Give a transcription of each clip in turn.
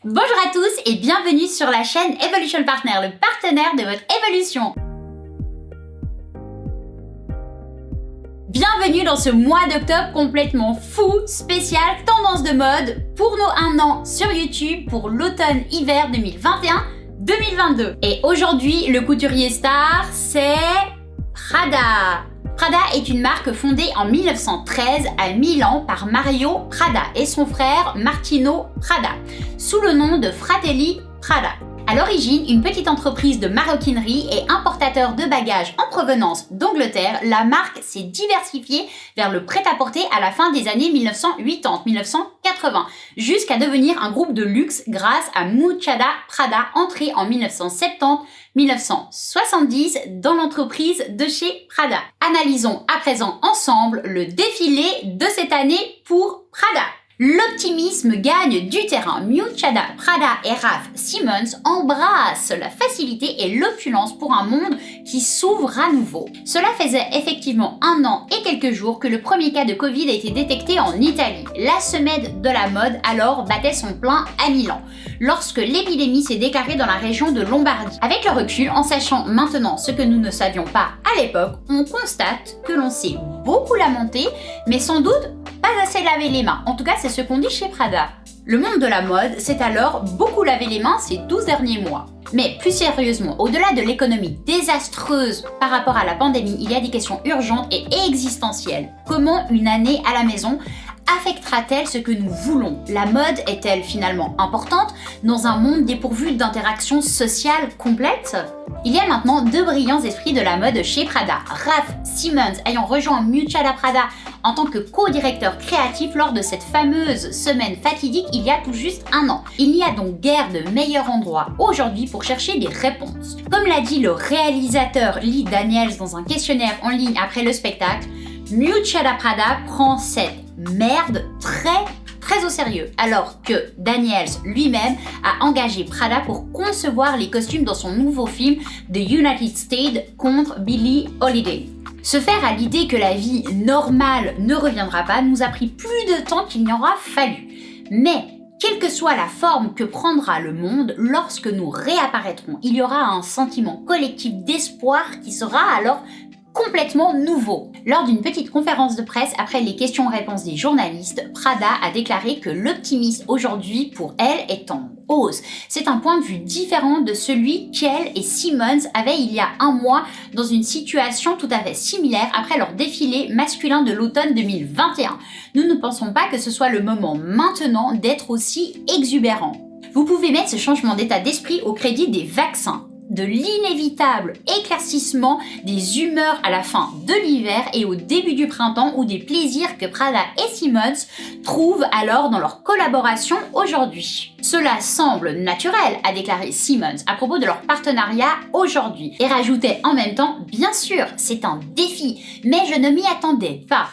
Bonjour à tous et bienvenue sur la chaîne Evolution Partner, le partenaire de votre évolution. Bienvenue dans ce mois d'octobre complètement fou, spécial, tendance de mode pour nos 1 an sur YouTube pour l'automne-hiver 2021-2022. Et aujourd'hui, le couturier star, c'est Prada. Prada est une marque fondée en 1913 à Milan par Mario Prada et son frère Martino Prada, sous le nom de Fratelli Prada. À l'origine, une petite entreprise de maroquinerie et importateur de bagages en provenance d'Angleterre, la marque s'est diversifiée vers le prêt-à-porter à la fin des années 1980-1980, jusqu'à devenir un groupe de luxe grâce à Muchada Prada, entré en 1970-1970 dans l'entreprise de chez Prada. Analysons à présent ensemble le défilé de cette année pour Prada. L'optimisme gagne du terrain. Muchada Prada et Raf Simons embrassent la facilité et l'opulence pour un monde qui s'ouvre à nouveau. Cela faisait effectivement 1 an et quelques jours que le premier cas de Covid a été détecté en Italie. La semaine de la mode alors battait son plein à Milan, lorsque l'épidémie s'est déclarée dans la région de Lombardie. Avec le recul, en sachant maintenant ce que nous ne savions pas à l'époque, on constate que l'on s'est beaucoup lamenté, mais sans doute pas assez laver les mains. En tout cas, c'est ce qu'on dit chez Prada. Le monde de la mode s'est alors beaucoup lavé les mains ces 12 derniers mois. Mais plus sérieusement, au-delà de l'économie désastreuse par rapport à la pandémie, il y a des questions urgentes et existentielles. Comment une année à la maison affectera-t-elle ce que nous voulons? La mode est-elle finalement importante dans un monde dépourvu d'interactions sociales complètes? Il y a maintenant 2 brillants esprits de la mode chez Prada. Raf Simons ayant rejoint Muchada Prada en tant que co-directeur créatif lors de cette fameuse semaine fatidique il y a tout juste 1 an. Il n'y a donc guère de meilleur endroit aujourd'hui pour chercher des réponses. Comme l'a dit le réalisateur Lee Daniels dans un questionnaire en ligne après le spectacle, Muchada Prada prend cette merde très au sérieux, alors que Daniels lui-même a engagé Prada pour concevoir les costumes dans son nouveau film The United States contre Billie Holiday. Se faire à l'idée que la vie normale ne reviendra pas nous a pris plus de temps qu'il n'y aura fallu. Mais quelle que soit la forme que prendra le monde, lorsque nous réapparaîtrons, il y aura un sentiment collectif d'espoir qui sera alors complètement nouveau. Lors d'une petite conférence de presse après les questions-réponses des journalistes, Prada a déclaré que l'optimisme aujourd'hui pour elle est en hausse. C'est un point de vue différent de celui qu'elle et Simons avaient il y a 1 mois dans une situation tout à fait similaire après leur défilé masculin de l'automne 2021. Nous ne pensons pas que ce soit le moment maintenant d'être aussi exubérant. Vous pouvez mettre ce changement d'état d'esprit au crédit des vaccins, de l'inévitable éclaircissement des humeurs à la fin de l'hiver et au début du printemps, ou des plaisirs que Prada et Simons trouvent alors dans leur collaboration aujourd'hui. Cela semble naturel, a déclaré Simons à propos de leur partenariat aujourd'hui, et rajoutait en même temps, bien sûr, c'est un défi, mais je ne m'y attendais pas,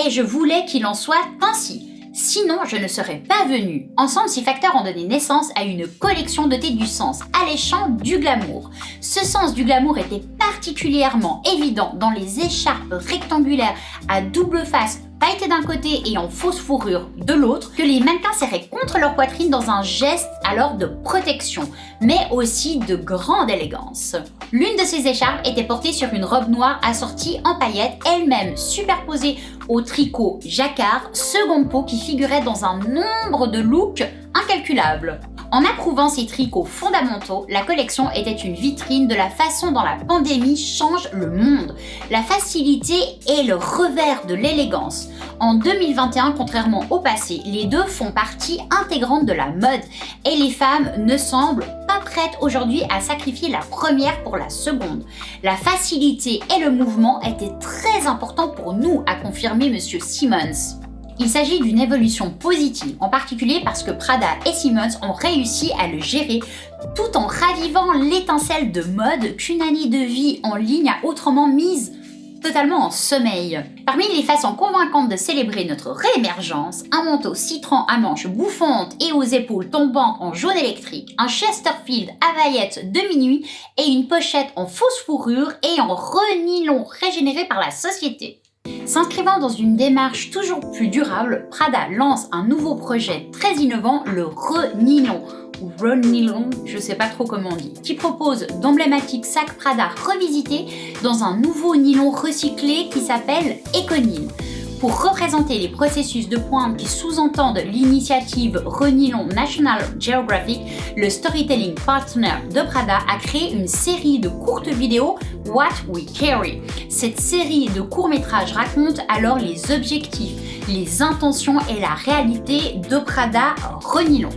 et je voulais qu'il en soit ainsi. Sinon, je ne serais pas venue. Ensemble, ces facteurs ont donné naissance à une collection dotée du sens alléchant du glamour. Ce sens du glamour était particulièrement évident dans les écharpes rectangulaires à double face pailletées d'un côté et en fausse fourrure de l'autre, que les mannequins serraient contre leur poitrine dans un geste alors de protection, mais aussi de grande élégance. L'une de ces écharpes était portée sur une robe noire assortie en paillettes, elle-même superposée au tricot jacquard, seconde peau qui figurait dans un nombre de looks incalculables. En approuvant ces tricots fondamentaux, la collection était une vitrine de la façon dont la pandémie change le monde. La facilité est le revers de l'élégance. En 2021, contrairement au passé, les deux font partie intégrante de la mode et les femmes ne semblent pas prêtes aujourd'hui à sacrifier la première pour la seconde. La facilité et le mouvement étaient très importants pour nous, a confirmé Monsieur Simons. Il s'agit d'une évolution positive, en particulier parce que Prada et Simons ont réussi à le gérer tout en ravivant l'étincelle de mode qu'une année de vie en ligne a autrement mise totalement en sommeil. Parmi les façons convaincantes de célébrer notre réémergence, un manteau citron à manches bouffantes et aux épaules tombantes en jaune électrique, un Chesterfield à paillettes de minuit et une pochette en fausse fourrure et en renylon régénéré par la société. S'inscrivant dans une démarche toujours plus durable, Prada lance un nouveau projet très innovant, le renylon. ou Ronilon, je sais pas trop comment on dit, qui propose d'emblématiques sacs Prada revisités dans un nouveau nylon recyclé qui s'appelle EcoNyl. Pour représenter les processus de pointe qui sous-entendent l'initiative Renilon National Geographic, le storytelling partner de Prada a créé une série de courtes vidéos What We Carry. Cette série de courts-métrages raconte alors les objectifs, les intentions et la réalité de Prada Renilon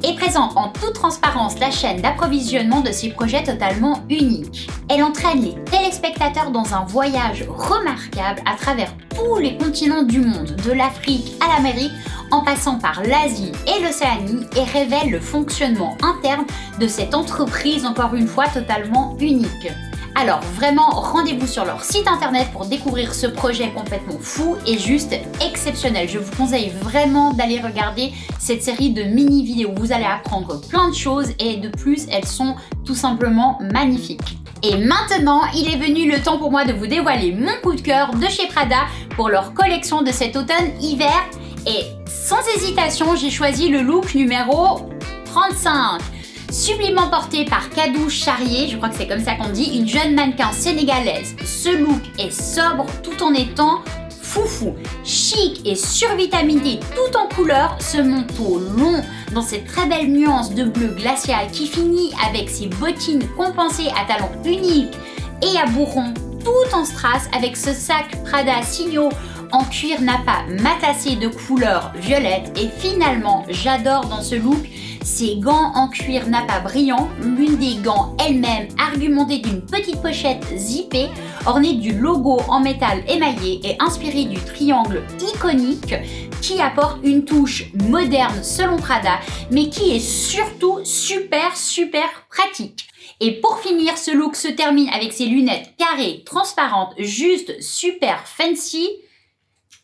et présente en toute transparence la chaîne d'approvisionnement de ces projets totalement uniques. Elle entraîne les téléspectateurs dans un voyage remarquable à travers tous les continents du monde, de l'Afrique à l'Amérique, en passant par l'Asie et l'Océanie, et révèle le fonctionnement interne de cette entreprise, encore une fois totalement unique. Alors vraiment, rendez-vous sur leur site internet pour découvrir ce projet complètement fou et juste exceptionnel. Je vous conseille vraiment d'aller regarder cette série de mini-vidéos. Vous allez apprendre plein de choses et de plus, elles sont tout simplement magnifiques. Et maintenant, il est venu le temps pour moi de vous dévoiler mon coup de cœur de chez Prada pour leur collection de cet automne-hiver. Et sans hésitation, j'ai choisi le look numéro 35. Subliment porté par Kadou Charrier, je crois que c'est comme ça qu'on dit, une jeune mannequin sénégalaise. Ce look est sobre tout en étant foufou, chic et survitaminé tout en couleur, ce manteau long dans cette très belle nuance de bleu glacial qui finit avec ses bottines compensées à talons uniques et à bourron tout en strass avec ce sac Prada Signaux en cuir nappa matassé de couleur violette. Et finalement, j'adore dans ce look ces gants en cuir nappa brillant, l'une des gants elle-même argumentée d'une petite pochette zippée, ornée du logo en métal émaillé et inspirée du triangle iconique qui apporte une touche moderne selon Prada, mais qui est surtout super pratique. Et pour finir, ce look se termine avec ses lunettes carrées, transparentes, juste super fancy.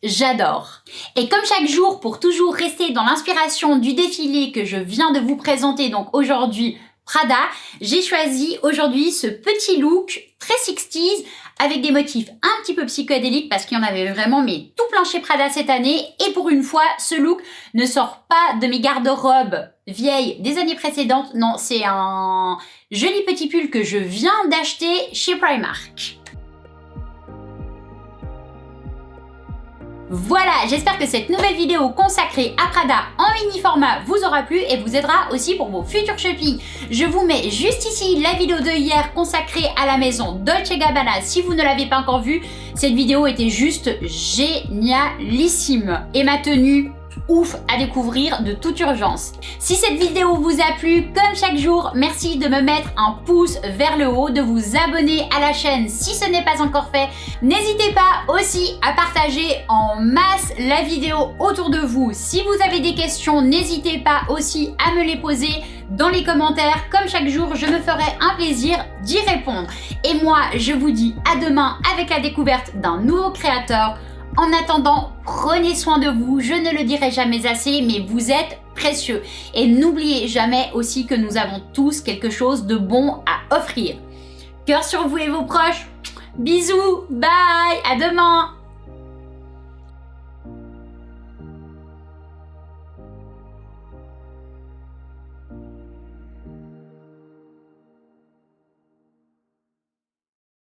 J'adore. Et comme chaque jour, pour toujours rester dans l'inspiration du défilé que je viens de vous présenter, donc aujourd'hui Prada, j'ai choisi aujourd'hui ce petit look très 60s avec des motifs un petit peu psychédéliques parce qu'il y en avait vraiment mais tout plein chez Prada cette année. Et pour une fois, ce look ne sort pas de mes garde-robes vieilles des années précédentes. Non, c'est un joli petit pull que je viens d'acheter chez Primark. Voilà, j'espère que cette nouvelle vidéo consacrée à Prada en mini format vous aura plu et vous aidera aussi pour vos futurs shopping. Je vous mets juste ici la vidéo de hier consacrée à la maison Dolce & Gabbana si vous ne l'avez pas encore vue. Cette vidéo était juste génialissime et ma tenue ouf à découvrir de toute urgence. Si cette vidéo vous a plu, comme chaque jour, merci de me mettre un pouce vers le haut, de vous abonner à la chaîne si ce n'est pas encore fait. N'hésitez pas aussi à partager en masse la vidéo autour de vous. Si vous avez des questions, n'hésitez pas aussi à me les poser dans les commentaires. Comme chaque jour, je me ferai un plaisir d'y répondre. Et moi, je vous dis à demain avec la découverte d'un nouveau créateur. En attendant, prenez soin de vous, je ne le dirai jamais assez, mais vous êtes précieux. Et n'oubliez jamais aussi que nous avons tous quelque chose de bon à offrir. Cœur sur vous et vos proches. Bisous, bye, à demain.